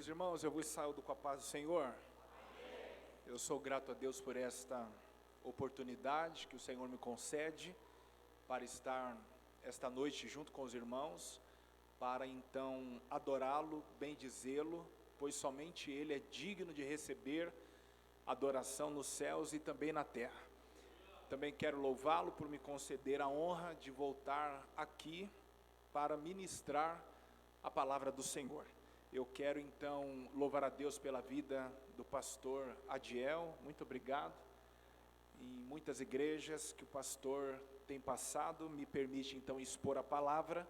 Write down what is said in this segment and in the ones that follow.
Meus irmãos, eu vos saúdo com a paz do Senhor. Eu sou grato a Deus por esta oportunidade que o Senhor me concede para estar esta noite junto com os irmãos, para então adorá-lo, bendizê-lo, pois somente Ele é digno de receber adoração nos céus e também na terra. Também quero louvá-lo por me conceder a honra de voltar aqui para ministrar a palavra do Senhor. Eu quero então louvar a Deus pela vida do pastor Adiel. Muito obrigado. Em muitas igrejas que o pastor tem passado, me permite então expor a palavra,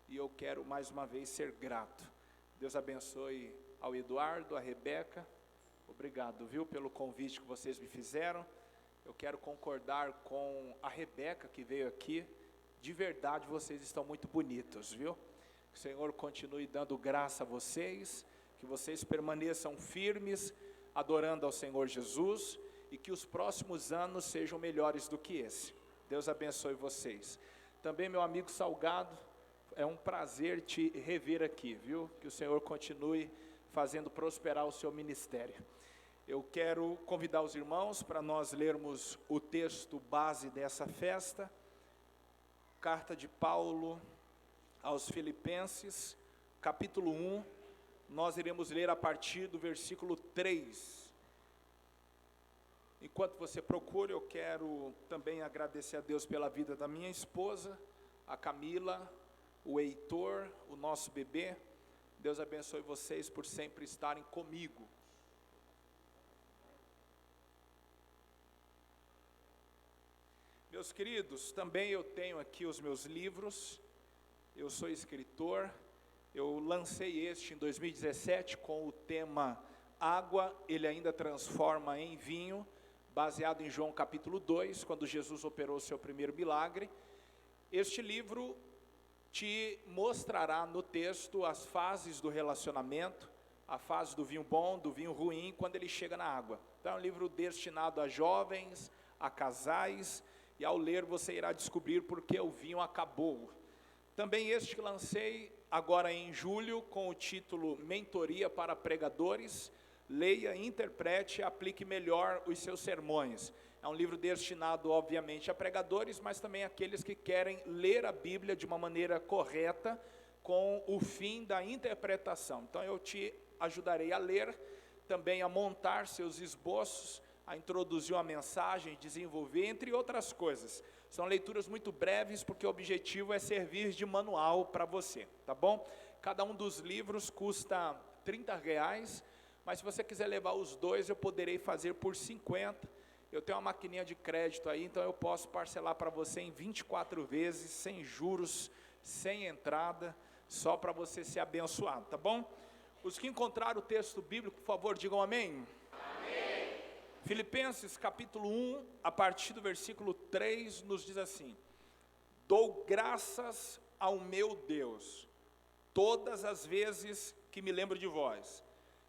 e eu quero mais uma vez ser grato. Deus abençoe ao Eduardo, a Rebeca. Obrigado, viu, pelo convite que vocês me fizeram. Eu quero concordar com a Rebeca que veio aqui. De verdade, vocês estão muito bonitos, viu? Que o Senhor continue dando graça a vocês, que vocês permaneçam firmes, adorando ao Senhor Jesus, e que os próximos anos sejam melhores do que esse. Deus abençoe vocês. Também, meu amigo Salgado, é um prazer te rever aqui, viu? Que o Senhor continue fazendo prosperar o seu ministério. Eu quero convidar os irmãos para nós lermos o texto base dessa festa, carta de Paulo aos Filipenses, capítulo 1, nós iremos ler a partir do versículo 3. Enquanto você procura, eu quero também agradecer a Deus pela vida da minha esposa, a Camila, o Heitor, o nosso bebê. Deus abençoe vocês por sempre estarem comigo. Meus queridos, também eu tenho aqui os meus livros. Eu sou escritor, eu lancei este em 2017 com o tema Água, ele ainda transforma em vinho, baseado em João capítulo 2, quando Jesus operou seu primeiro milagre. Este livro te mostrará no texto as fases do relacionamento, a fase do vinho bom, do vinho ruim, quando ele chega na água. Então é um livro destinado a jovens, a casais, e ao ler você irá descobrir por que o vinho acabou. Também este que lancei agora em julho com o título Mentoria para Pregadores, leia, interprete e aplique melhor os seus sermões. É um livro destinado obviamente a pregadores, mas também àqueles que querem ler a Bíblia de uma maneira correta, com o fim da interpretação. Então eu te ajudarei a ler, também a montar seus esboços, a introduzir uma mensagem, desenvolver, entre outras coisas. São leituras muito breves, porque o objetivo é servir de manual para você, tá bom? Cada um dos livros custa R$30, mas se você quiser levar os dois, eu poderei fazer por 50. Eu tenho uma maquininha de crédito aí, então eu posso parcelar para você em 24 vezes, sem juros, sem entrada, só para você ser abençoado, tá bom? Os que encontraram o texto bíblico, por favor, digam amém. Filipenses capítulo 1, a partir do versículo 3, nos diz assim: dou graças ao meu Deus, todas as vezes que me lembro de vós,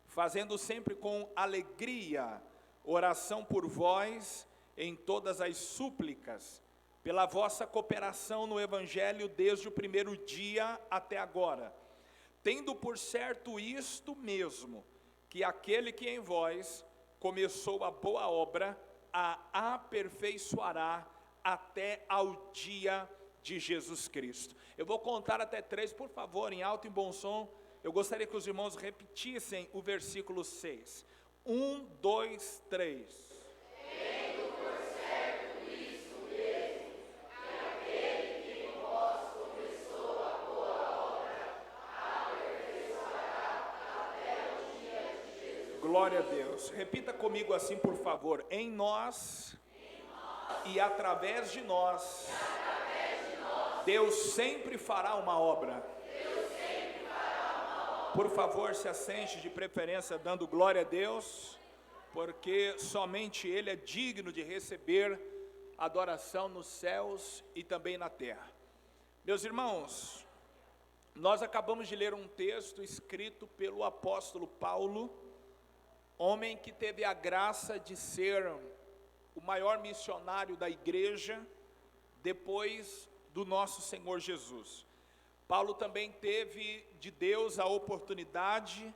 fazendo sempre com alegria oração por vós em todas as súplicas, pela vossa cooperação no Evangelho desde o primeiro dia até agora, tendo por certo isto mesmo, que aquele que em vós começou a boa obra, a aperfeiçoará até ao dia de Jesus Cristo. Eu vou contar até 3, por favor, em alto e bom som. Eu gostaria que os irmãos repetissem o versículo 6. 1, 2, 3. Tendo por certo isto mesmo, que aquele que em vós começou a boa obra, a aperfeiçoará até o dia de Jesus. Glória a Deus. Repita comigo assim, por favor. Em nós e através de nós, Deus sempre fará uma obra. Por favor, se assente, de preferência dando glória a Deus, porque somente Ele é digno de receber adoração nos céus e também na terra. Meus irmãos, nós acabamos de ler um texto escrito pelo apóstolo Paulo, homem que teve a graça de ser o maior missionário da igreja depois do nosso Senhor Jesus. Paulo também teve de Deus a oportunidade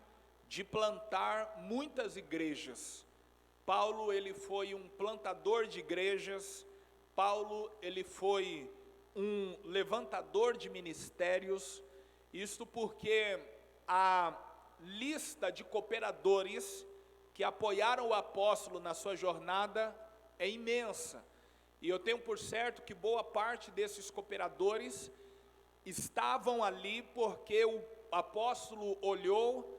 de plantar muitas igrejas. Paulo, ele foi um plantador de igrejas. Paulo, ele foi um levantador de ministérios. Isto porque a lista de cooperadores que apoiaram o apóstolo na sua jornada é imensa. E eu tenho por certo que boa parte desses cooperadores estavam ali porque o apóstolo olhou,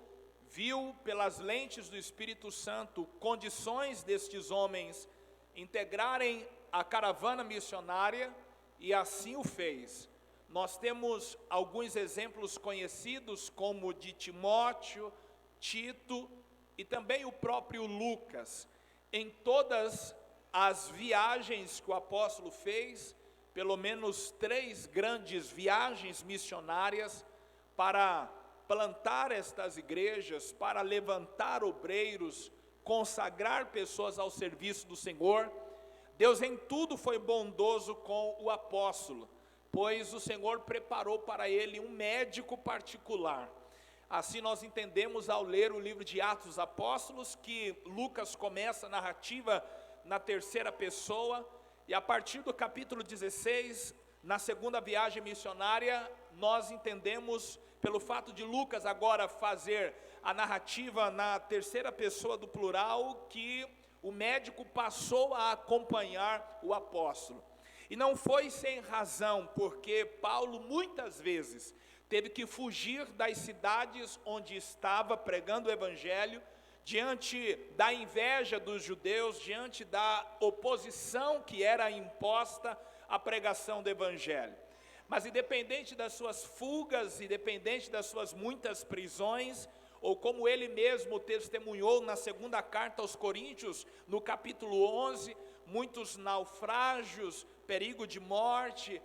viu pelas lentes do Espírito Santo condições destes homens integrarem a caravana missionária, e assim o fez. Nós temos alguns exemplos conhecidos, como de Timóteo, Tito e também o próprio Lucas. Em todas as viagens que o apóstolo fez, pelo menos 3 grandes viagens missionárias para plantar estas igrejas, para levantar obreiros, consagrar pessoas ao serviço do Senhor. Deus em tudo foi bondoso com o apóstolo, pois o Senhor preparou para ele um médico particular. Assim nós entendemos ao ler o livro de Atos dos Apóstolos, que Lucas começa a narrativa na terceira pessoa, e a partir do capítulo 16, na segunda viagem missionária, nós entendemos, pelo fato de Lucas agora fazer a narrativa na terceira pessoa do plural, que o médico passou a acompanhar o apóstolo. E não foi sem razão, porque Paulo muitas vezes teve que fugir das cidades onde estava pregando o evangelho, diante da inveja dos judeus, diante da oposição que era imposta à pregação do evangelho. Mas independente das suas fugas, independente das suas muitas prisões, ou como ele mesmo testemunhou na segunda carta aos Coríntios, no capítulo 11, muitos naufrágios, perigo de morte,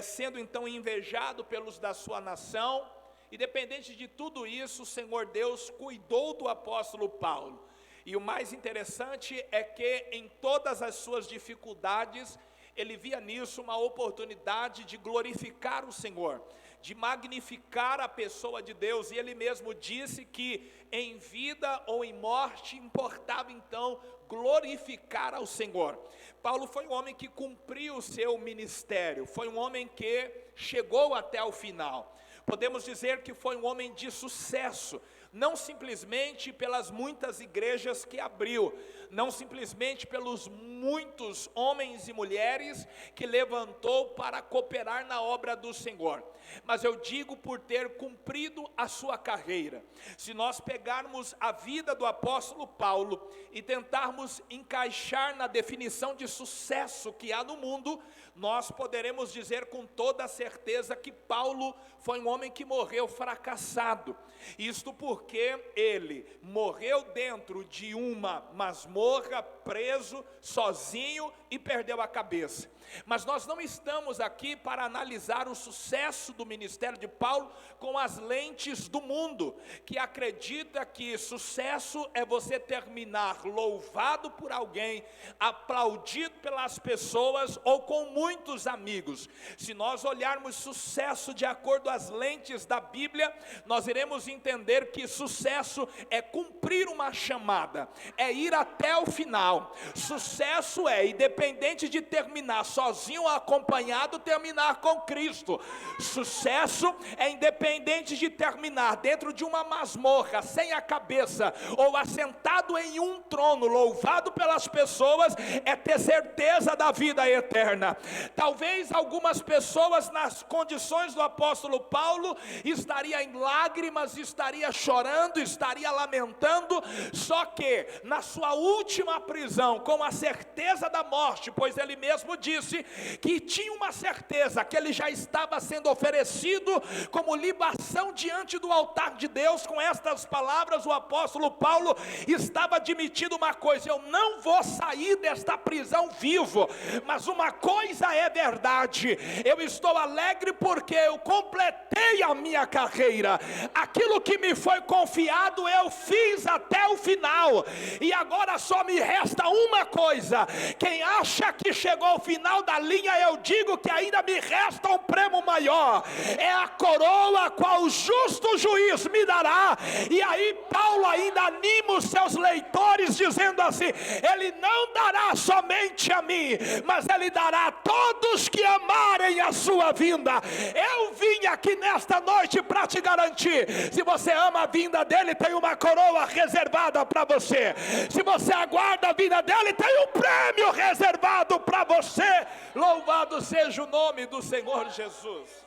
sendo então invejado pelos da sua nação. Independente de tudo isso, o Senhor Deus cuidou do apóstolo Paulo. E o mais interessante é que em todas as suas dificuldades, ele via nisso uma oportunidade de glorificar o Senhor, de magnificar a pessoa de Deus. E ele mesmo disse que em vida ou em morte importava então glorificar ao Senhor. Paulo foi um homem que cumpriu o seu ministério, foi um homem que chegou até o final. Podemos dizer que foi um homem de sucesso, não simplesmente pelas muitas igrejas que abriu, não simplesmente pelos muitos homens e mulheres que levantou para cooperar na obra do Senhor, mas eu digo por ter cumprido a sua carreira. Se nós pegarmos a vida do apóstolo Paulo e tentarmos encaixar na definição de sucesso que há no mundo, nós poderemos dizer com toda certeza que Paulo foi um homem que morreu fracassado. Isto porque ele morreu dentro de uma masmorra, preso, sozinho, e perdeu a cabeça. Mas nós não estamos aqui para analisar o sucesso do ministério de Paulo com as lentes do mundo, que acredita que sucesso é você terminar louvado por alguém, aplaudido pelas pessoas ou com muitos amigos. Se nós olharmos sucesso de acordo às lentes da Bíblia, nós iremos entender que sucesso é cumprir uma chamada, é ir até o final. Sucesso é, independente de terminar sozinho ou acompanhado, terminar com Cristo. Sucesso é independente de terminar dentro de uma masmorra, sem a cabeça, ou assentado em um trono, louvado pelas pessoas, é ter certeza da vida eterna. Talvez algumas pessoas, nas condições do apóstolo Paulo, estaria em lágrimas, estaria chorando, estaria lamentando, só que na sua última prisão, com a certeza da morte, pois ele mesmo disse que tinha uma certeza que ele já estava sendo oferecido como libação diante do altar de Deus. Com estas palavras, o apóstolo Paulo estava admitindo sentindo uma coisa: eu não vou sair desta prisão vivo, mas uma coisa é verdade, eu estou alegre porque eu completei a minha carreira, aquilo que me foi confiado eu fiz até o final, e agora só me resta uma coisa. Quem acha que chegou ao final da linha, eu digo que ainda me resta um prêmio maior, é a coroa qual o justo juiz me dará. E aí Paulo ainda anima os seus leitores dizendo assim: ele não dará somente a mim, mas ele dará a todos que amarem a sua vinda. Eu vim aqui nesta noite para te garantir: se você ama a vinda dele, tem uma coroa reservada para você. Se você aguarda a vinda dele, tem um prêmio reservado para você. Louvado seja o nome do Senhor Jesus.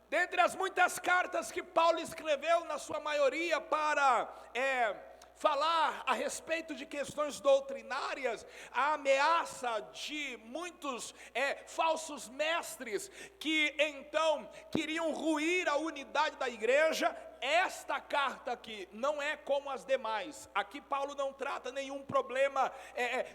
Dentre as muitas cartas que Paulo escreveu, na sua maioria para falar a respeito de questões doutrinárias, a ameaça de muitos falsos mestres que então queriam ruir a unidade da igreja, esta carta aqui não é como as demais. Aqui Paulo não trata nenhum problema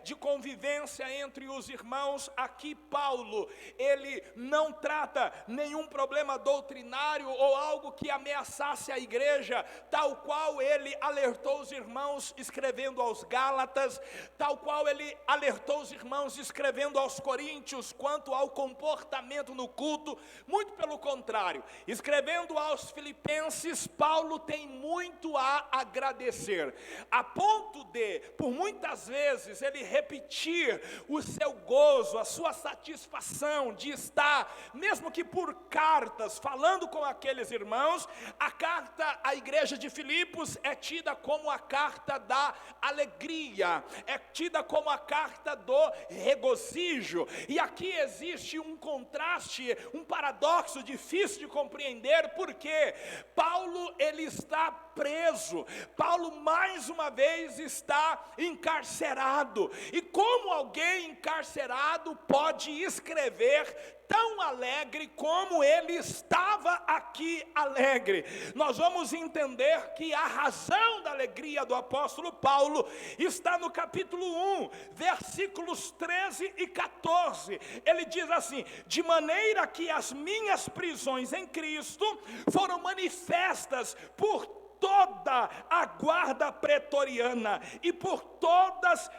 de convivência entre os irmãos. Aqui Paulo, ele não trata nenhum problema doutrinário ou algo que ameaçasse a igreja, tal qual ele alertou os irmãos escrevendo aos Gálatas, tal qual ele alertou os irmãos escrevendo aos Coríntios quanto ao comportamento no culto. Muito pelo contrário, escrevendo aos Filipenses, Paulo tem muito a agradecer, a ponto de, por muitas vezes, ele repetir o seu gozo, a sua satisfação de estar, mesmo que por cartas, falando com aqueles irmãos. A carta à igreja de Filipos é tida como a carta da alegria, é tida como a carta do regozijo, e aqui existe um contraste, um paradoxo difícil de compreender, porque Paulo, ele está preso, Paulo mais uma vez está encarcerado, e como alguém encarcerado pode escrever tão alegre como ele estava aqui alegre? Nós vamos entender que a razão da alegria do apóstolo Paulo está no capítulo 1, versículos 13 e 14. Ele diz assim: de maneira que as minhas prisões em Cristo foram manifestas por toda a guarda pretoriana e por todos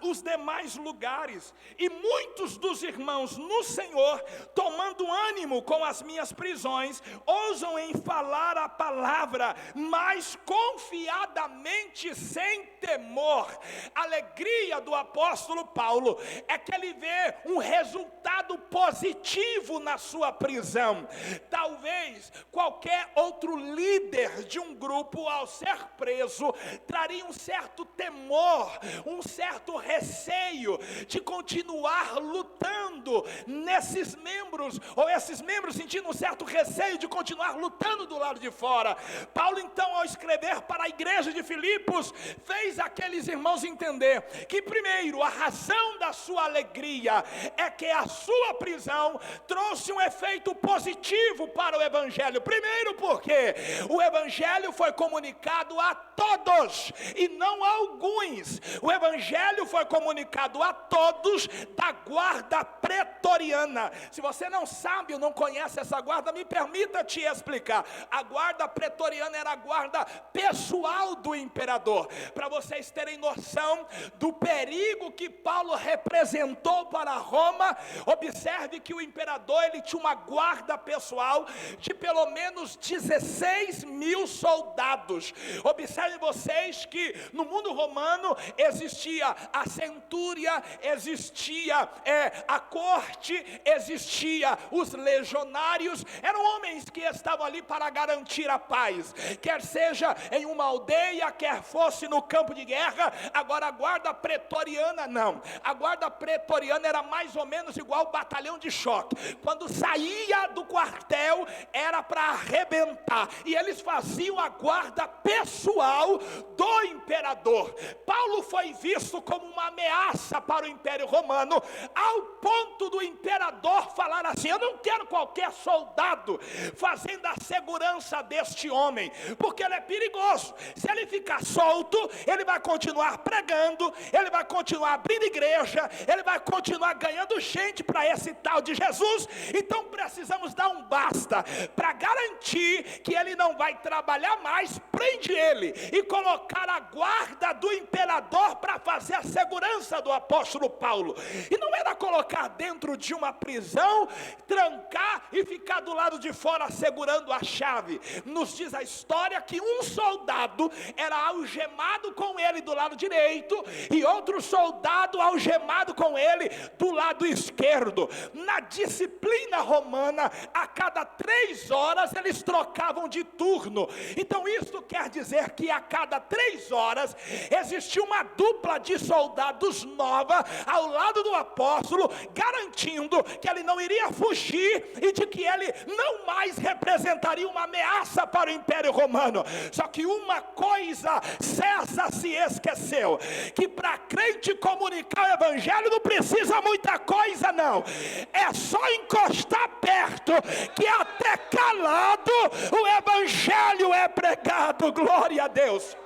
os demais lugares, e muitos dos irmãos no Senhor, tomando ânimo com as minhas prisões, ousam em falar a palavra mais confiadamente, sem temor. A alegria do apóstolo Paulo é que ele vê um resultado positivo na sua prisão. Talvez qualquer outro líder de um grupo, ao ser preso, traria um certo temor, um certo receio de continuar lutando nesses membros, ou esses membros sentindo um certo receio de continuar lutando do lado de fora. Paulo então, ao escrever para a igreja de Filipos, fez aqueles irmãos entender que primeiro, a razão da sua alegria é que a sua prisão trouxe um efeito positivo para o evangelho. Primeiro porque o evangelho foi comunicado a todos e não a alguns. O evangelho foi comunicado a todos da guarda pretoriana. Se você não sabe ou não conhece essa guarda, me permita te explicar. A guarda pretoriana era a guarda pessoal do imperador. Para vocês terem noção do perigo que Paulo representou para Roma, observe que o imperador, ele tinha uma guarda pessoal de pelo menos 16 mil soldados. Observe vocês que no mundo romano existia a centúria, existia a corte, existia os legionários. Eram homens que estavam ali para garantir a paz, quer seja em uma aldeia, quer fosse no campo de guerra. Agora a guarda pretoriana não. A guarda pretoriana era mais ou menos igual ao batalhão de choque. Quando saía do quartel era para arrebentar, e eles faziam a guarda pessoal do imperador. Paulo foi visto como uma ameaça para o Império Romano, ao ponto do imperador falar assim: eu não quero qualquer soldado fazendo a segurança deste homem, porque ele é perigoso. Se ele ficar solto, ele vai continuar pregando, ele vai continuar abrindo igreja, ele vai continuar ganhando gente para esse tal de Jesus. Então precisamos dar um basta para garantir que ele não vai trabalhar mais. Prende ele e colocar a guarda do imperador para fazer a segurança do apóstolo Paulo. E não era colocar dentro de uma prisão, trancar e ficar do lado de fora segurando a chave. Nos diz a história que um soldado era algemado com ele do lado direito e outro soldado algemado com ele do lado esquerdo. Na disciplina romana, a cada 3 horas eles trocavam de turno. Então isso quer dizer que a cada 3 horas existia uma dupla de soldados nova ao lado do apóstolo, garantindo que ele não iria fugir e de que ele não mais representaria uma ameaça para o Império Romano. Só que uma coisa César se esqueceu, que para crente comunicar o evangelho não precisa muita coisa não, é só encostar perto, que até calado o evangelho é pregado. Glória a Deus.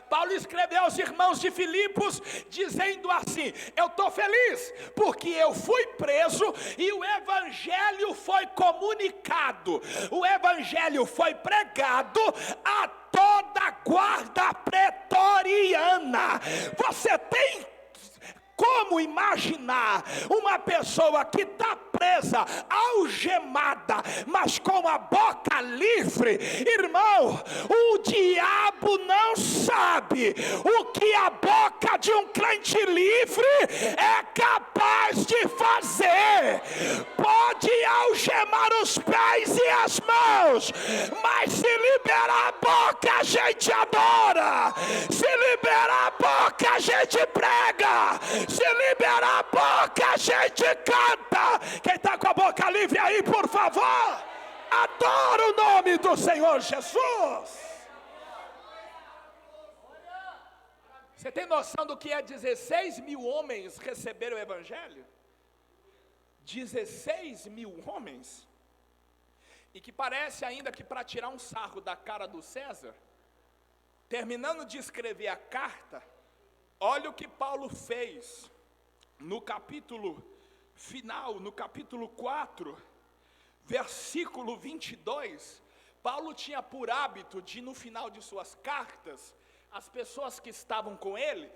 Paulo escreveu aos irmãos de Filipos dizendo assim: eu estou feliz porque eu fui preso e o evangelho foi comunicado, o evangelho foi pregado a toda a guarda pretoriana. Você tem como imaginar uma pessoa que está presa, algemada, mas com a boca livre? Irmão, o diabo não sabe o que a boca de um crente livre é capaz de fazer. Pode algemar os pés e as mãos, mas se liberar a boca a gente adora, se liberar a boca a gente prega, se liberar a boca a gente canta. Quem está com a boca livre aí, por favor, adora o nome do Senhor Jesus. Você tem noção do que é 16 mil homens receberam o evangelho? 16 mil homens? E que parece ainda que para tirar um sarro da cara do César, terminando de escrever a carta, olha o que Paulo fez no capítulo final, no capítulo 4, versículo 22. Paulo tinha por hábito de, no final de suas cartas, as pessoas que estavam com ele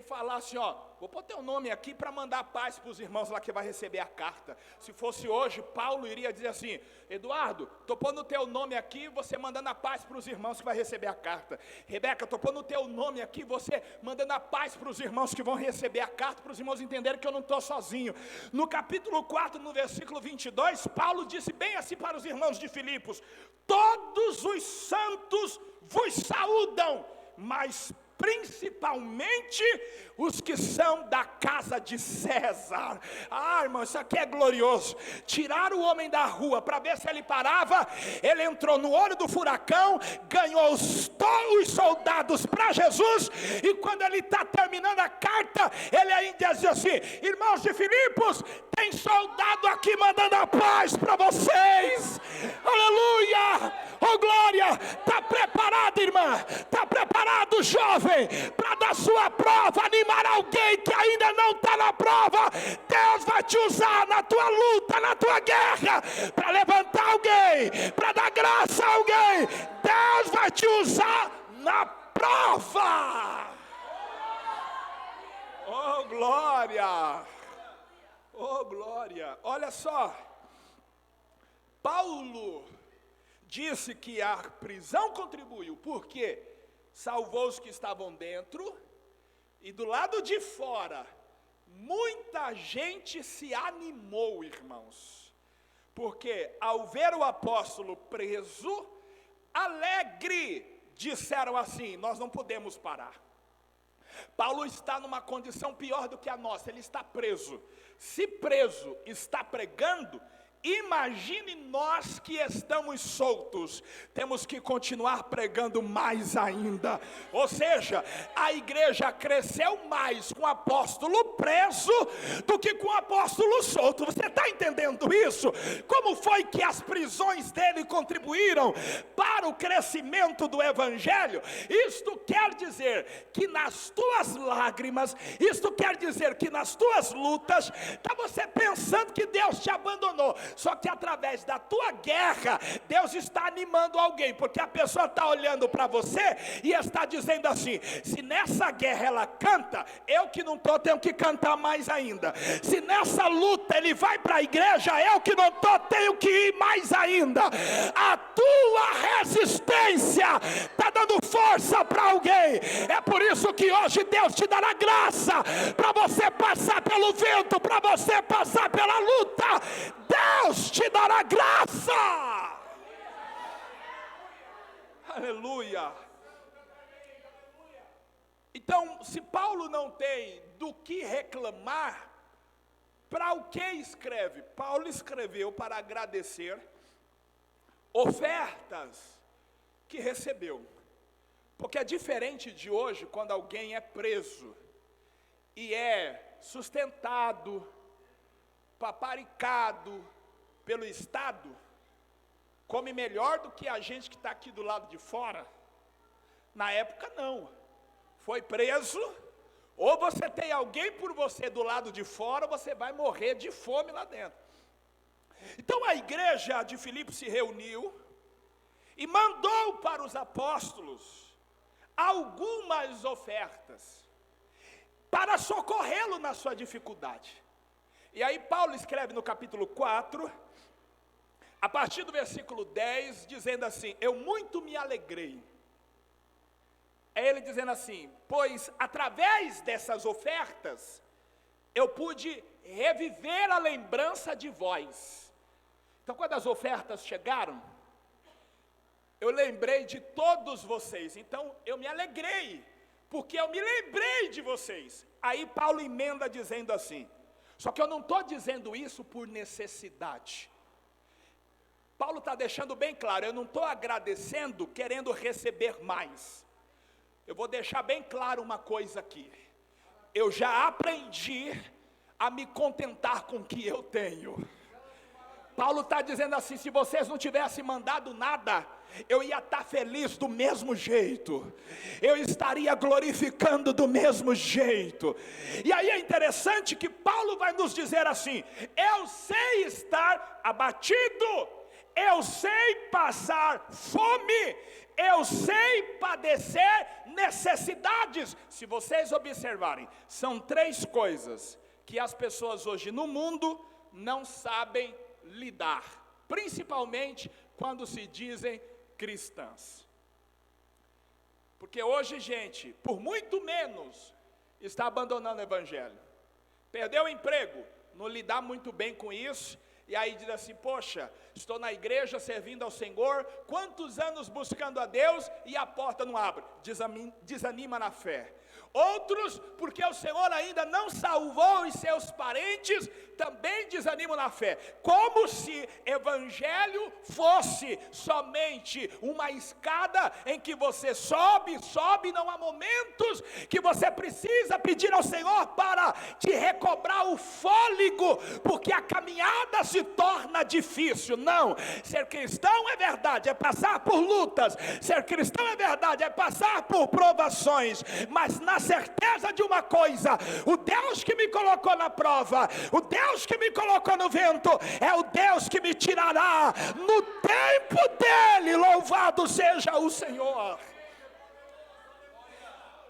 falar assim: ó, vou pôr teu nome aqui para mandar paz para os irmãos lá que vai receber a carta. Se fosse hoje, Paulo iria dizer assim: Eduardo, estou pondo o teu nome aqui, você mandando a paz para os irmãos que vai receber a carta. Rebeca, estou pondo o teu nome aqui, você mandando a paz para os irmãos que vão receber a carta, para os irmãos entenderem que eu não estou sozinho. No capítulo 4, no versículo 22, Paulo disse bem assim para os irmãos de Filipos: todos os santos vos saúdam, mas principalmente os que são da casa de César. Ah, irmão, isso aqui é glorioso. Tiraram o homem da rua para ver se ele parava. Ele entrou no olho do furacão, ganhou os soldados para Jesus. E quando ele está terminando a carta, ele ainda diz assim: irmãos de Filipos, tem soldado aqui mandando a paz para vocês. Aleluia, oh glória. Está preparado, irmã? Está preparado, jovem, para dar sua prova, animar alguém que ainda não está na prova? Deus vai te usar na tua luta, na tua guerra, para levantar alguém, para dar graça a alguém. Deus vai te usar na prova. Oh glória, oh glória. Olha só, Paulo disse que a prisão contribuiu, porque salvou os que estavam dentro, e do lado de fora, muita gente se animou, irmãos, porque ao ver o apóstolo preso, alegre, disseram assim: nós não podemos parar. Paulo está numa condição pior do que a nossa, ele está preso. Se preso está pregando, Imagine nós que estamos soltos, temos que continuar pregando mais ainda. Ou seja, a igreja cresceu mais com o apóstolo preso do que com o apóstolo solto. Você está entendendo isso? Como foi que as prisões dele contribuíram para o crescimento do evangelho? Isto quer dizer que nas tuas lágrimas, isto quer dizer que nas tuas lutas, está você pensando que Deus te abandonou. Só que através da tua guerra, Deus está animando alguém, porque a pessoa está olhando para você e está dizendo assim: se nessa guerra ela canta, eu que não estou tenho que cantar mais ainda. Se nessa luta ele vai para a igreja, eu que não estou tenho que ir mais ainda. A tua resistência está dando força para alguém. É por isso que hoje Deus te dará graça para você passar pelo vento, para você passar pela luta. Deus te dará graça. Aleluia. Então, se Paulo não tem do que reclamar, para o que escreve? Paulo escreveu para agradecer ofertas que recebeu. Porque é diferente de hoje, quando alguém é preso e é sustentado, paparicado pelo Estado, come melhor do que a gente que está aqui do lado de fora. Na época não, foi preso, ou você tem alguém por você do lado de fora, ou você vai morrer de fome lá dentro. Então a igreja de Filipe se reuniu e mandou para os apóstolos algumas ofertas para socorrê-lo na sua dificuldade. E aí Paulo escreve no capítulo 4, a partir do versículo 10, dizendo assim: eu muito me alegrei. É ele dizendo assim: pois através dessas ofertas, eu pude reviver a lembrança de vós. Então quando as ofertas chegaram, eu lembrei de todos vocês. Então eu me alegrei, porque eu me lembrei de vocês. Aí Paulo emenda dizendo assim: só que eu não estou dizendo isso por necessidade. Paulo está deixando bem claro, eu não estou agradecendo querendo receber mais. Eu vou deixar bem claro uma coisa aqui: eu já aprendi a me contentar com o que eu tenho. Paulo está dizendo assim: se vocês não tivessem mandado nada, eu ia estar feliz do mesmo jeito, eu estaria glorificando do mesmo jeito. E aí é interessante que Paulo vai nos dizer assim: eu sei estar abatido, eu sei passar fome, eu sei padecer necessidades. Se vocês observarem, são 3 coisas que as pessoas hoje no mundo não sabem lidar, principalmente quando se dizem cristãs. Porque hoje, gente, por muito menos, está abandonando o evangelho. Perdeu o emprego, não lidar muito bem com isso, e aí diz assim: poxa, estou na igreja servindo ao Senhor, quantos anos buscando a Deus, e a porta não abre, desanima na fé. Outros, porque o Senhor ainda não salvou os seus parentes, também desanimam na fé. Como se evangelho fosse somente uma escada em que você sobe, não há momentos que você precisa pedir ao Senhor para te recobrar o fôlego, porque a caminhada se torna difícil. Não, ser cristão é verdade, é passar por lutas. Ser cristão é verdade, é passar por provações, mas na certeza de uma coisa: o Deus que me colocou na prova, o Deus que me colocou no vento, é o Deus que me tirará no tempo dele. Louvado seja o Senhor.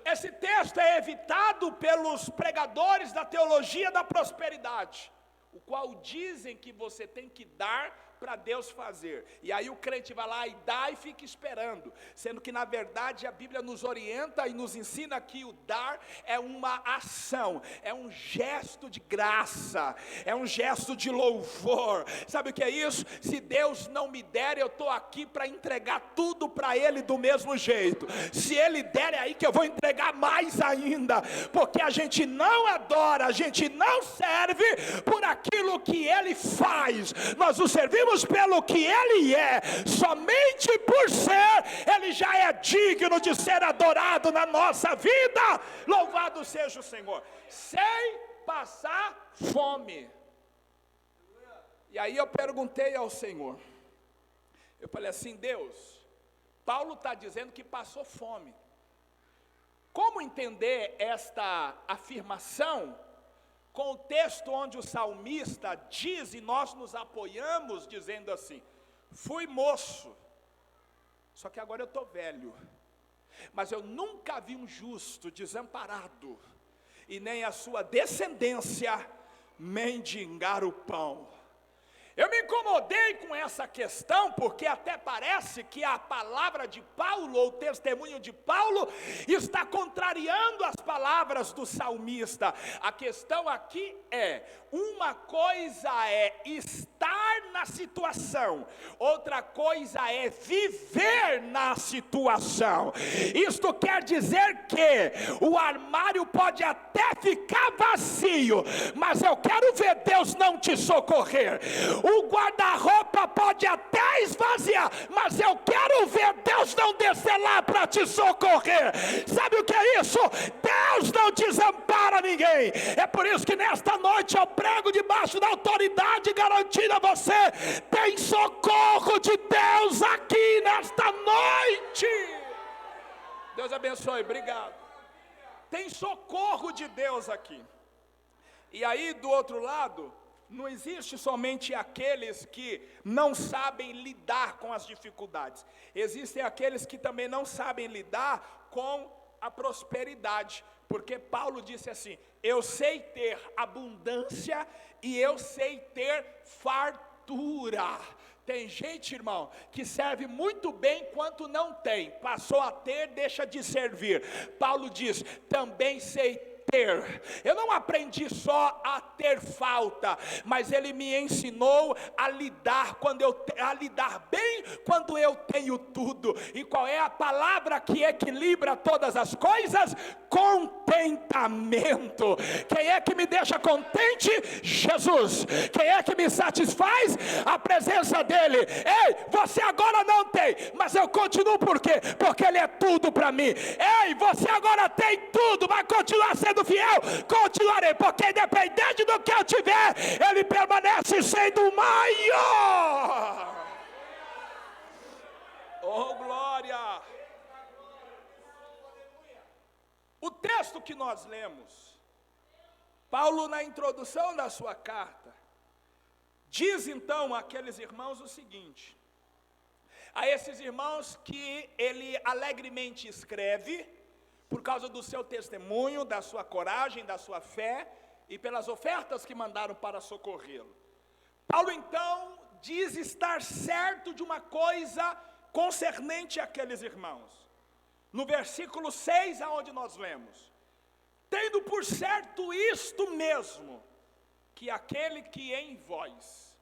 Esse texto é evitado pelos pregadores da teologia da prosperidade, o qual dizem que você tem que dar para Deus fazer. E aí o crente vai lá e dá e fica esperando, sendo que na verdade a Bíblia nos orienta e nos ensina que o dar é uma ação, é um gesto de graça, é um gesto de louvor. Sabe o que é isso? Se Deus não me der, eu estou aqui para entregar tudo para Ele do mesmo jeito. Se Ele der, é aí que eu vou entregar mais ainda, porque a gente não adora, a gente não serve por aquilo que Ele faz, nós o servimos pelo que Ele é, somente por ser, Ele já é digno de ser adorado na nossa vida. Louvado seja o Senhor, sem passar fome. E aí eu perguntei ao Senhor, eu falei assim: Deus, Paulo está dizendo que passou fome, como entender esta afirmação com o texto onde o salmista diz, e nós nos apoiamos dizendo assim: fui moço, só que agora eu estou velho, mas eu nunca vi um justo desamparado, e nem a sua descendência mendigar o pão. Eu me incomodei com essa questão, porque até parece que a palavra de Paulo, ou o testemunho de Paulo, está contrariando as palavras do salmista. A questão aqui é, uma coisa é estar na situação, outra coisa é viver na situação. Isto quer dizer que o armário pode até ficar vazio, mas eu quero ver Deus não te socorrer. O guarda-roupa pode até esvaziar, mas eu quero ver Deus não descer lá para te socorrer. Sabe o que é isso? Deus não desampara ninguém. É por isso que nesta noite eu prego debaixo da autoridade garantida a você: tem socorro de Deus aqui nesta noite. Deus abençoe, obrigado. Tem socorro de Deus aqui. E aí do outro lado, não existe somente aqueles que não sabem lidar com as dificuldades. Existem aqueles que também não sabem lidar com a prosperidade. Porque Paulo disse assim: eu sei ter abundância e eu sei ter fartura. Tem gente, irmão, que serve muito bem enquanto não tem. Passou a ter, deixa de servir. Paulo diz: também sei ter. Eu não aprendi só a ter falta, mas ele me ensinou a lidar bem quando eu tenho tudo. E qual é a palavra que equilibra todas as coisas? Contentamento. Quem é que me deixa contente? Jesus. Quem é que me satisfaz? A presença dele. Ei, você agora não tem, mas eu continuo por quê? Porque ele é tudo para mim. Ei, você agora tem tudo, vai continuar sendo fiel? Continuarei, porque independente do que eu tiver, ele permanece sendo o maior. Oh, glória! O texto que nós lemos, Paulo, na introdução da sua carta, diz então àqueles irmãos o seguinte: a esses irmãos que ele alegremente escreve, por causa do seu testemunho, da sua coragem, da sua fé, e pelas ofertas que mandaram para socorrê-lo. Paulo então diz estar certo de uma coisa concernente àqueles irmãos. No versículo 6, aonde nós lemos: tendo por certo isto mesmo, que aquele que em vós,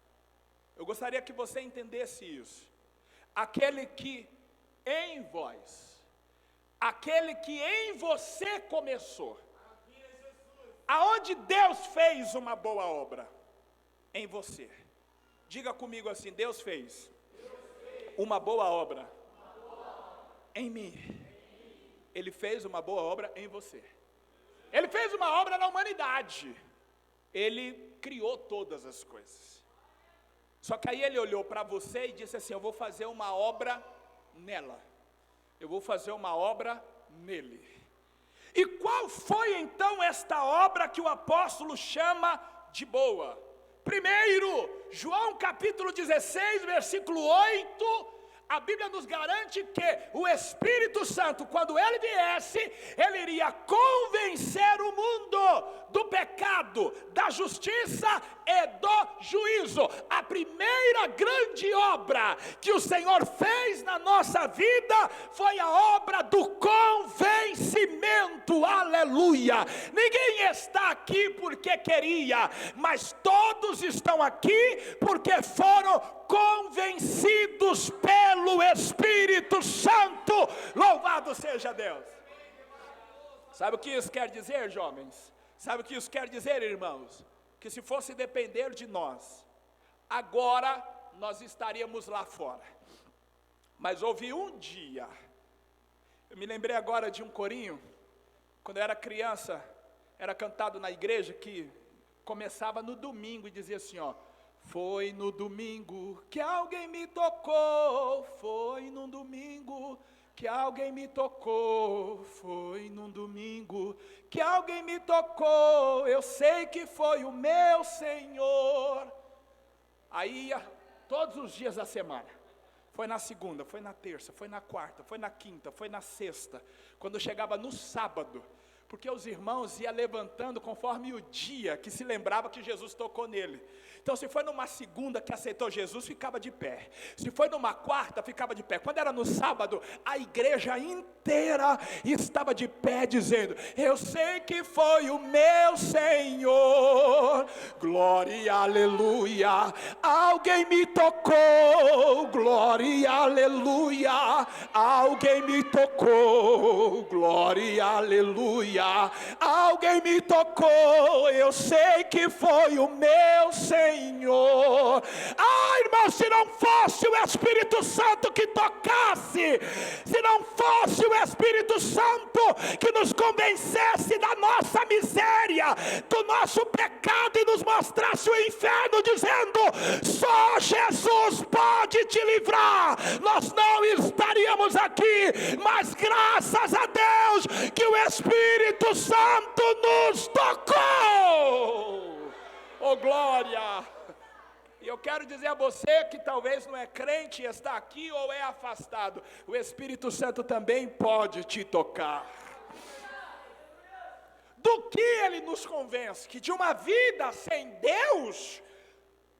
eu gostaria que você entendesse isso, aquele que em vós, aquele que em você começou. Aonde Deus fez uma boa obra? Em você. Diga comigo assim: Deus fez uma boa obra em mim. Ele fez uma boa obra em você. Ele fez uma obra na humanidade. Ele criou todas as coisas. Só que aí ele olhou para você e disse assim: eu vou fazer uma obra nela. Eu vou fazer uma obra nele. E qual foi então esta obra que o apóstolo chama de boa? Primeiro, João capítulo 16, versículo 8, A Bíblia nos garante que o Espírito Santo, quando ele viesse, ele iria convencer o mundo do pecado, da justiça e do juízo. A primeira grande obra que o Senhor fez na nossa vida foi a obra do convencimento. Aleluia! Ninguém está aqui porque queria, mas todos estão aqui porque foram convencidos pelo Espírito Santo. Louvado seja Deus. Sabe o que isso quer dizer, jovens? Sabe o que isso quer dizer, irmãos? Que se fosse depender de nós, agora nós estaríamos lá fora. Mas houve um dia, eu me lembrei agora de um corinho, quando eu era criança, era cantado na igreja, que começava no domingo e dizia assim, ó: foi no domingo que alguém me tocou, foi num domingo que alguém me tocou, foi num domingo que alguém me tocou, eu sei que foi o meu Senhor. Aí ia todos os dias da semana, foi na segunda, foi na terça, foi na quarta, foi na quinta, foi na sexta, quando chegava no sábado, porque os irmãos iam levantando conforme o dia que se lembrava que Jesus tocou nele. Então, se foi numa segunda que aceitou Jesus, ficava de pé. Se foi numa quarta, ficava de pé. Quando era no sábado, a igreja inteira estava de pé, dizendo: eu sei que foi o meu Senhor. Glória, aleluia. Alguém me tocou. Glória, aleluia. Alguém me tocou. Glória, aleluia. Alguém me tocou, eu sei que foi o meu Senhor. Irmão, se não fosse o Espírito Santo que tocasse, se não fosse o Espírito Santo que nos convencesse da nossa miséria, do nosso pecado e nos mostrasse o inferno, dizendo: só Jesus pode te livrar, nós não estaríamos aqui. Mas graças a Deus que o Espírito Santo nos tocou. Oh, glória! E eu quero dizer a você que talvez não é crente e está aqui ou é afastado, o Espírito Santo também pode te tocar. Do que ele nos convence? Que de uma vida sem Deus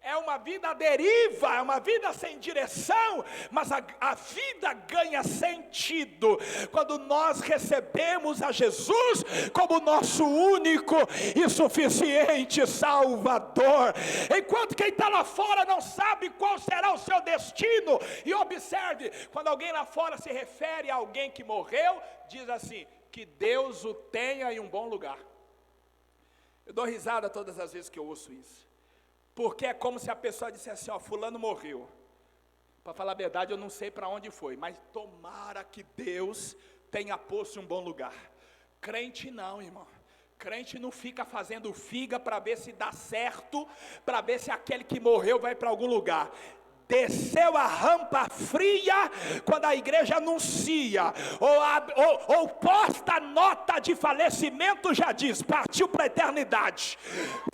é uma vida à deriva, é uma vida sem direção, mas a vida ganha sentido quando nós recebemos a Jesus como nosso único e suficiente Salvador. Enquanto quem está lá fora não sabe qual será o seu destino. E observe, quando alguém lá fora se refere a alguém que morreu, diz assim: que Deus o tenha em um bom lugar. Eu dou risada todas as vezes que eu ouço isso. Porque é como se a pessoa dissesse assim: ó, fulano morreu. Para falar a verdade, eu não sei para onde foi, mas tomara que Deus tenha posto em um bom lugar. Crente não, irmão. Crente não fica fazendo figa para ver se dá certo, para ver se aquele que morreu vai para algum lugar. Desceu a rampa fria quando a igreja anuncia, ou posta nota de falecimento, já diz: partiu para a eternidade.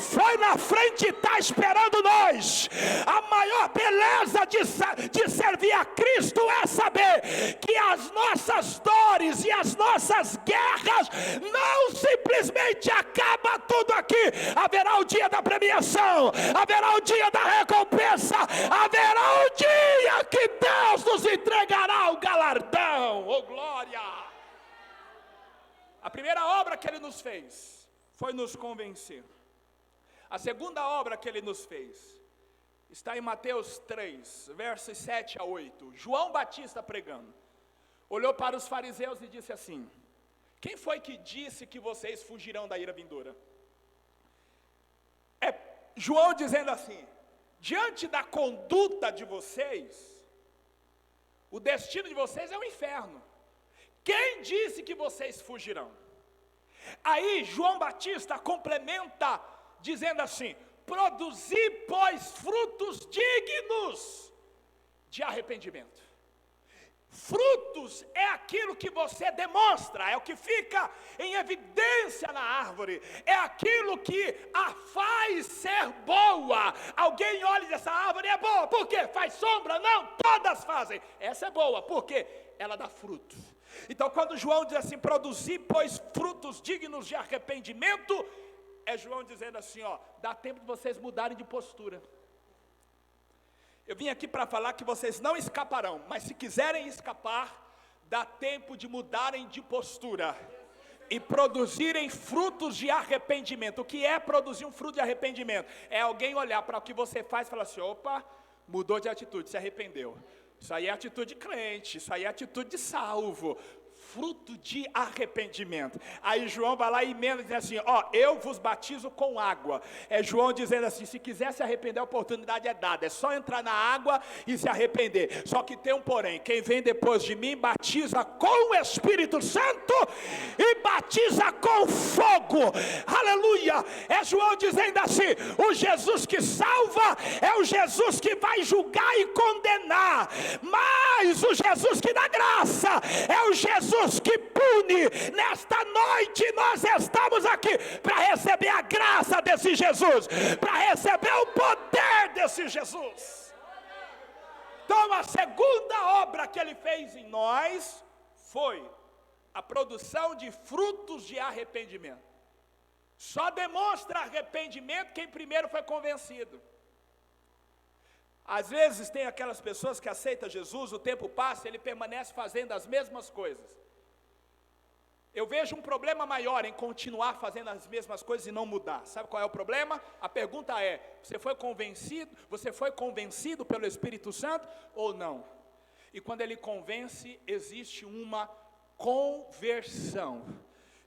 Foi na frente e está esperando nós. A maior beleza de servir a Cristo é saber que as nossas dores e as nossas guerras não simplesmente acabam tudo aqui. Haverá o dia da premiação, haverá o dia da recompensa, haverá o dia que Deus nos entregará o galardão. Oh, glória! A primeira obra que ele nos fez foi nos convencer. A segunda obra que ele nos fez está em Mateus 3, versos 7 a 8. João Batista pregando, olhou para os fariseus e disse assim: quem foi que disse que vocês fugirão da ira vindoura? É João dizendo assim: diante da conduta de vocês, o destino de vocês é o inferno. Quem disse que vocês fugirão? Aí João Batista complementa dizendo assim: produzi, pois, frutos dignos de arrependimento. Frutos é aquilo que você demonstra, é o que fica em evidência na árvore, é aquilo que a faz ser boa. Alguém olha essa árvore, é boa, por quê? Faz sombra? Não, todas fazem. Essa é boa, por quê? Ela dá fruto. Então quando João diz assim, produzir pois frutos dignos de arrependimento, é João dizendo assim, ó, dá tempo de vocês mudarem de postura. Eu vim aqui para falar que vocês não escaparão, mas se quiserem escapar, dá tempo de mudarem de postura e produzirem frutos de arrependimento. O que é produzir um fruto de arrependimento? É alguém olhar para o que você faz e falar assim, opa, mudou de atitude, se arrependeu. Isso aí é atitude de crente, isso aí é atitude de salvo. Fruto de arrependimento. Aí João vai lá e emenda e diz assim, ó, eu vos batizo com água. É João dizendo assim, se quiser se arrepender, a oportunidade é dada, é só entrar na água e se arrepender. Só que tem um porém, quem vem depois de mim batiza com o Espírito Santo e batiza com fogo. Aleluia. É João dizendo assim, o Jesus que salva é o Jesus que vai julgar e condenar, mas o Jesus que dá graça é o Jesus que pune. Nesta noite nós estamos aqui para receber a graça desse Jesus, para receber o poder desse Jesus. Então a segunda obra que ele fez em nós foi a produção de frutos de arrependimento. Só demonstra arrependimento quem primeiro foi convencido. Às vezes tem aquelas pessoas que aceitam Jesus, o tempo passa, ele permanece fazendo as mesmas coisas. Eu vejo um problema maior em continuar fazendo as mesmas coisas e não mudar. Sabe qual é o problema? A pergunta é, você foi convencido pelo Espírito Santo ou não? E quando ele convence, existe uma conversão,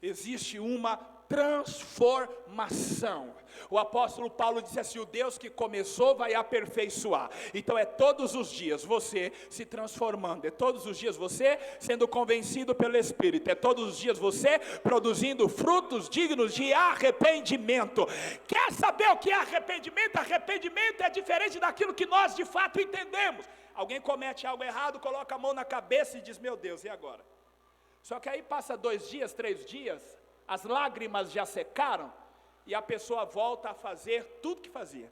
existe uma transformação. O apóstolo Paulo disse assim, o Deus que começou vai aperfeiçoar. Então é todos os dias você se transformando, é todos os dias você sendo convencido pelo Espírito, é todos os dias você produzindo frutos dignos de arrependimento. Quer saber o que é arrependimento? Arrependimento é diferente daquilo que nós de fato entendemos. Alguém comete algo errado, coloca a mão na cabeça e diz, meu Deus, e agora? Só que aí passa 2 dias, 3 dias, as lágrimas já secaram e a pessoa volta a fazer tudo que fazia.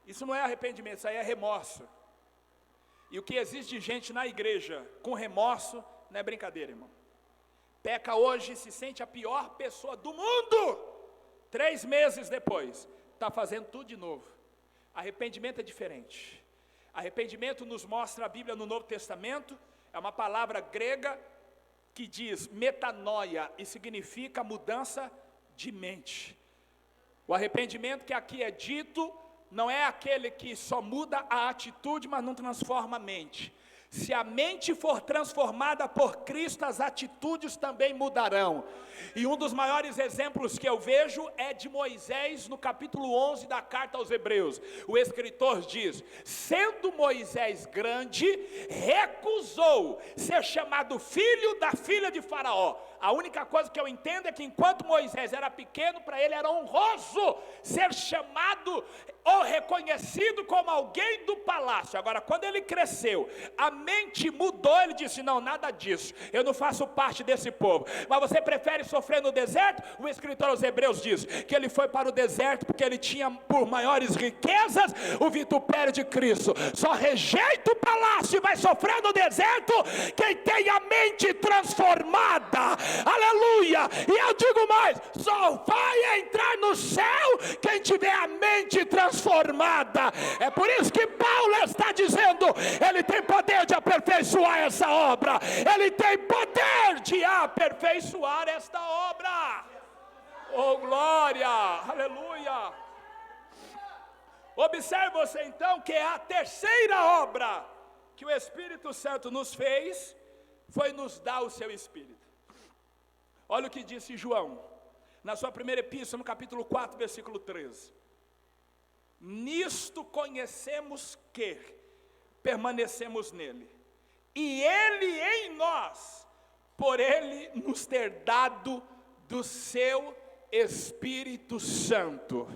Isso não é arrependimento, isso aí é remorso. E o que existe de gente na igreja com remorso não é brincadeira, irmão. Peca hoje, se sente a pior pessoa do mundo. 3 meses depois, está fazendo tudo de novo. Arrependimento é diferente. Arrependimento nos mostra a Bíblia no Novo Testamento, é uma palavra grega que diz metanoia e significa mudança de mente. O arrependimento que aqui é dito não é aquele que só muda a atitude, mas não transforma a mente. Se a mente for transformada por Cristo, as atitudes também mudarão. E um dos maiores exemplos que eu vejo é de Moisés, no capítulo 11 da carta aos Hebreus. O escritor diz, sendo Moisés grande, recusou ser chamado filho da filha de Faraó. A única coisa que eu entendo é que enquanto Moisés era pequeno, para ele era honroso ser chamado ou reconhecido como alguém do palácio. Agora, quando ele cresceu, a mente mudou, ele disse, não, nada disso, eu não faço parte desse povo. Mas você prefere sofrer no deserto? O escritor aos Hebreus diz que ele foi para o deserto porque ele tinha por maiores riquezas o vitupério de Cristo. Só rejeita o palácio e vai sofrer no deserto quem tem a mente transformada. Aleluia! E eu digo mais, só vai entrar no céu quem tiver a mente transformada. É por isso que Paulo está dizendo, ele tem poder de aperfeiçoar essa obra, ele tem poder de aperfeiçoar esta obra. Oh glória, aleluia. Observe você então que a terceira obra que o Espírito Santo nos fez foi nos dar o seu Espírito. Olha o que disse João, na sua primeira epístola, no capítulo 4, versículo 13. Nisto conhecemos que permanecemos nele, e ele em nós, por ele nos ter dado do seu Espírito Santo.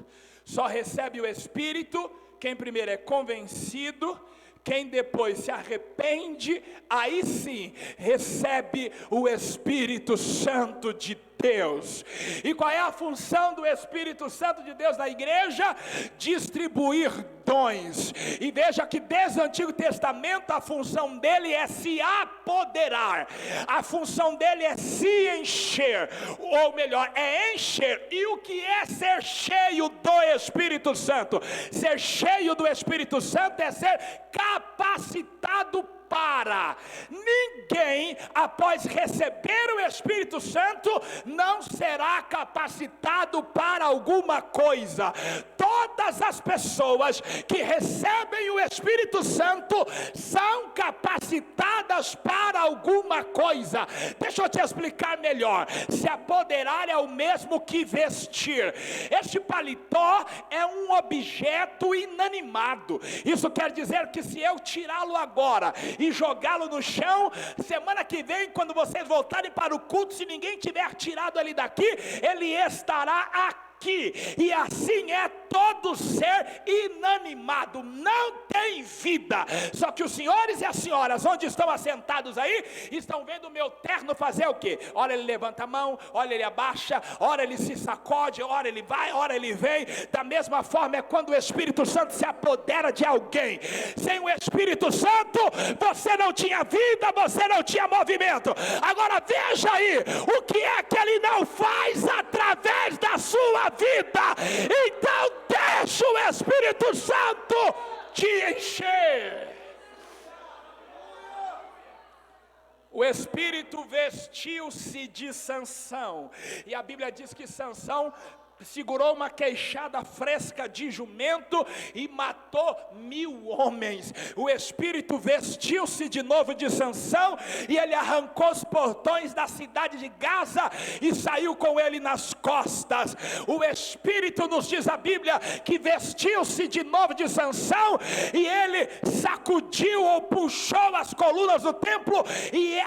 Só recebe o Espírito quem primeiro é convencido, Quem depois se arrepende, aí sim recebe o Espírito Santo de Deus. E qual é a função do Espírito Santo de Deus na igreja? Distribuir dons. E veja que desde o Antigo Testamento a função dele é se apoderar, a função dele é se encher, ou melhor, é encher. E o que é ser cheio do Espírito Santo? Ser cheio do Espírito Santo é ser capacitado para. Ninguém, após receber o Espírito Santo, não será capacitado para alguma coisa. Todas as pessoas que recebem o Espírito Santo são capacitadas para alguma coisa. Deixa eu te explicar melhor. Se apoderar é o mesmo que vestir. Este paletó é um objeto inanimado. Isso quer dizer que se eu tirá-lo agora e jogá-lo no chão, semana que vem, quando vocês voltarem para o culto, se ninguém tiver tirado ele daqui, ele estará aqui. E assim é todo ser inanimado, não tem vida. Só que os senhores e as senhoras, onde estão assentados aí, estão vendo o meu terno fazer o quê? Ora ele levanta a mão, ora ele abaixa, ora ele se sacode, ora ele vai, ora ele vem. Da mesma forma é quando o Espírito Santo se apodera de alguém. Sem o Espírito Santo, você não tinha vida, você não tinha movimento. Agora veja aí, o que é que ele não faz através da sua vida? Então deixa o Espírito Santo te encher. O Espírito vestiu-se de Sansão, e a Bíblia diz que Sansão segurou uma queixada fresca de jumento e matou 1000 homens. O Espírito vestiu-se de novo de Sansão e ele arrancou os portões da cidade de Gaza e saiu com ele nas costas. O Espírito, nos diz a Bíblia, que vestiu-se de novo de Sansão e ele sacudiu ou puxou as colunas do templo e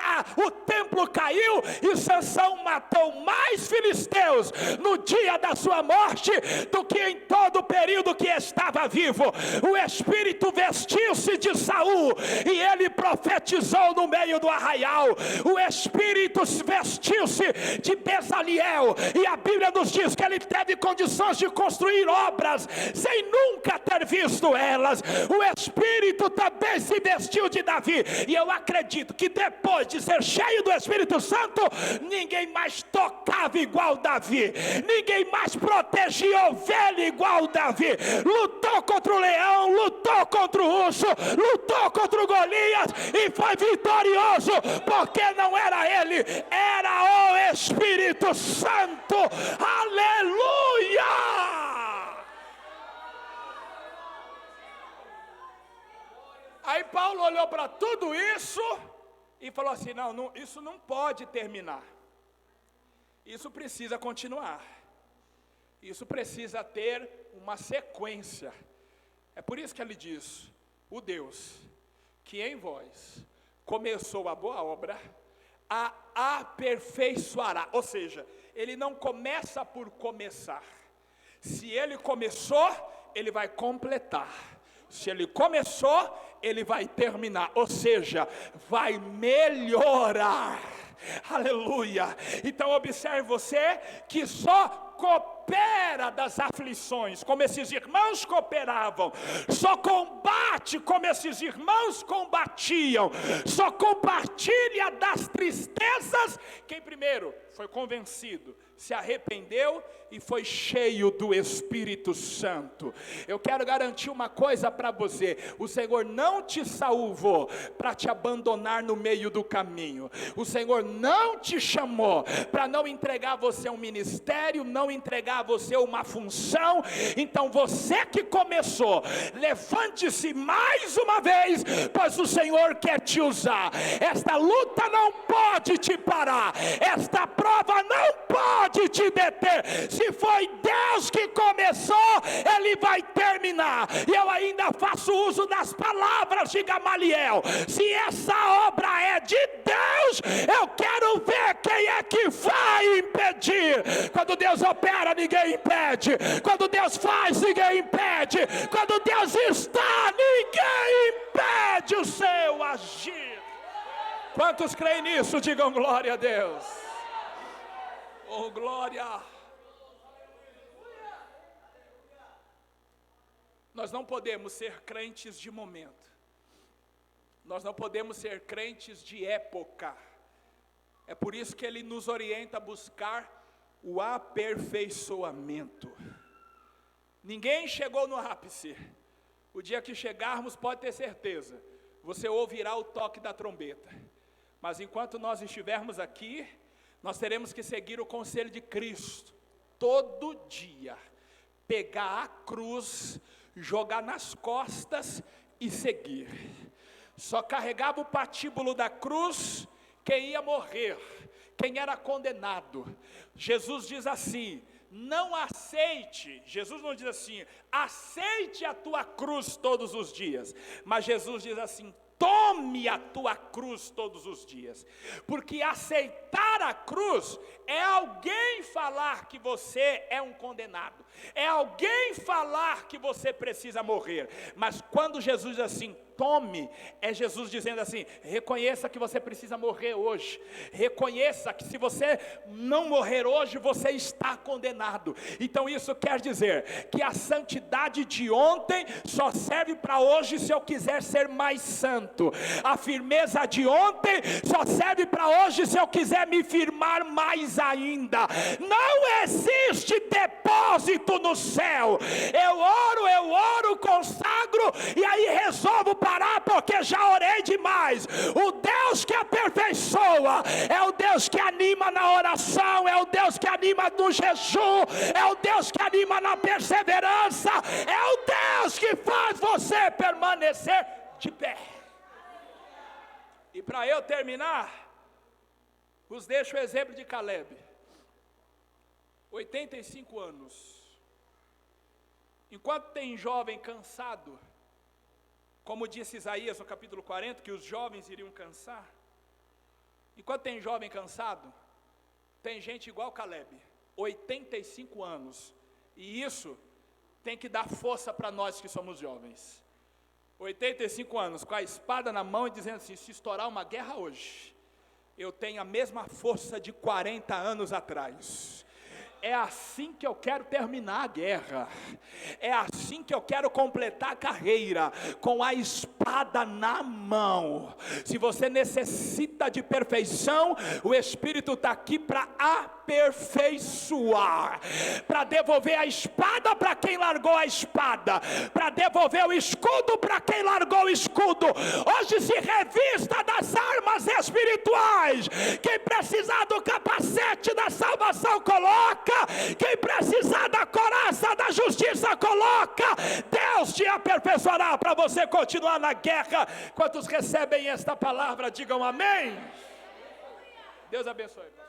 o templo caiu e Sansão matou mais filisteus no dia da sua morte do que em todo o período que estava vivo. O Espírito vestiu-se de Saul e ele profetizou no meio do arraial. O Espírito vestiu-se de Bezaliel e a Bíblia nos diz que ele teve condições de construir obras sem nunca ter visto elas. O Espírito também se vestiu de Davi, e eu acredito que depois de ser cheio do Espírito Santo, ninguém mais tocava igual Davi, ninguém mais protegia ovelha igual Davi. Lutou contra o leão, lutou contra o urso, lutou contra o Golias e foi vitorioso, porque não era ele, era o Espírito Santo. Aleluia! Aí Paulo olhou para tudo isso e falou assim: não, isso não pode terminar, isso precisa continuar. Isso precisa ter uma sequência. É por isso que ele diz: o Deus que em vós começou a boa obra, a aperfeiçoará. Ou seja, ele não começa por começar. Se ele começou, ele vai completar. Se ele começou, ele vai terminar. Ou seja, vai melhorar. Aleluia. Então observe você que só coopera das aflições, como esses irmãos cooperavam, só combate como esses irmãos combatiam, só compartilha das tristezas quem primeiro foi convencido, se arrependeu e foi cheio do Espírito Santo. Eu quero garantir uma coisa para você: o Senhor não te salvou para te abandonar no meio do caminho. O Senhor não te chamou para não entregar você um ministério, não entregar você uma função. Então você que começou, levante-se mais uma vez, pois o Senhor quer te usar. Esta luta não pode te parar, esta prova não pode te deter. Se foi Deus que começou, Ele vai terminar. E eu ainda faço uso das palavras de Gamaliel: se essa obra é de Deus, eu quero ver quem é que vai impedir. Quando Deus opera, ninguém impede. Quando Deus faz, ninguém impede. Quando Deus está, ninguém impede. Quantos creem nisso, digam glória a Deus. Oh, glória. Nós não podemos ser crentes de momento. Nós não podemos ser crentes de época. É por isso que ele nos orienta a buscar o aperfeiçoamento. Ninguém chegou no ápice. O dia que chegarmos, pode ter certeza, você ouvirá o toque da trombeta. Mas enquanto nós estivermos aqui, nós teremos que seguir o conselho de Cristo. Todo dia, pegar a cruz, jogar nas costas e seguir. Só carregava o patíbulo da cruz quem ia morrer, quem era condenado. Jesus diz assim: não aceite, Jesus não diz assim, aceite a tua cruz todos os dias, mas Jesus diz assim, tome a tua cruz todos os dias, porque aceitar a cruz é alguém falar que você é um condenado, é alguém falar que você precisa morrer, mas quando Jesus diz assim, tome, é Jesus dizendo assim, reconheça que você precisa morrer hoje, reconheça que se você não morrer hoje, você está condenado. Então isso quer dizer que a santidade de ontem só serve para hoje se eu quiser ser mais santo, a firmeza de ontem só serve para hoje se eu quiser me firmar mais ainda. Não existe depósito no céu. Eu oro, consagro e aí resolvo parar porque já orei demais. O Deus que aperfeiçoa é o Deus que anima na oração, é o Deus que anima no jejum, é o Deus que anima na perseverança, é o Deus que faz você permanecer de pé. E para eu terminar, vos deixo o exemplo de Caleb, 85 anos. Enquanto tem jovem cansado, como disse Isaías no capítulo 40, que os jovens iriam cansar, enquanto tem jovem cansado, tem gente igual Caleb, 85 anos, e isso tem que dar força para nós que somos jovens. 85 anos, com a espada na mão e dizendo assim, se estourar uma guerra hoje, eu tenho a mesma força de 40 anos atrás. É assim que eu quero terminar a guerra, é assim que eu quero completar a carreira, com a espada na mão. Se você necessita de perfeição, o Espírito está aqui para aperfeiçoar, para devolver a espada para quem largou a espada, para devolver o escudo para quem largou o escudo. Hoje se revista das armas espirituais. Quem precisar do capacete da salvação, coloca. Quem precisar da coraça da justiça, coloca. Deus te aperfeiçoará para você continuar na guerra. Quantos recebem esta palavra, digam amém. Deus abençoe.